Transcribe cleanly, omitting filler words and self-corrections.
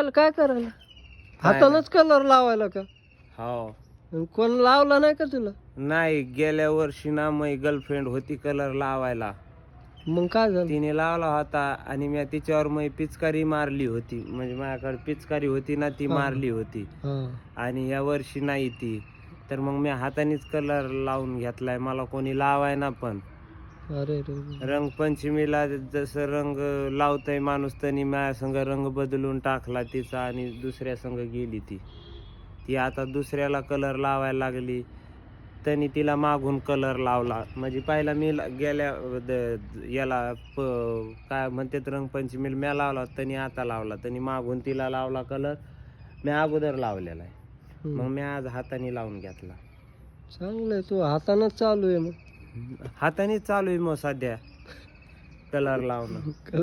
काय करायला हातानच कलर लावायला का? हो. कोण लावला नाही का तुला? नाही, गेल्या वर्षी ना माझी गर्लफ्रेंड होती कलर लावायला. मग काय झालं? तिने लावला होता आणि मी तिच्यावर मग पिचकारी मारली होती. म्हणजे माझ्याकडे पिचकारी होती ना, ती हा. मारली होती. हा. आणि या वर्षी नाही ती. तर मग मी हातानेच कलर लावून घेतलाय. मला कोणी लावाय ना पण. अरे रे. रंगपंचमीला जसं रंग लावतय माणूस, तनी माझ्या संग रंग बदलून टाकला तिचा आणि दुसऱ्या संग गेली ती. ती आता दुसऱ्याला कलर लावायला लागली. त्यांनी तिला मागून कलर लावला. म्हणजे पहिला मी गेल्या याला काय म्हणतात रंगपंचमीला म्या लावला, त्यांनी आता लावला. त्यांनी मागून तिला लावला कलर, मी अगोदर लावलेला आहे. मग मी आज हाताने लावून घेतला. चांगलंय, तू हातानच चालू आहे मग. हाताने चालू आहे मग सध्या कलर लावणं.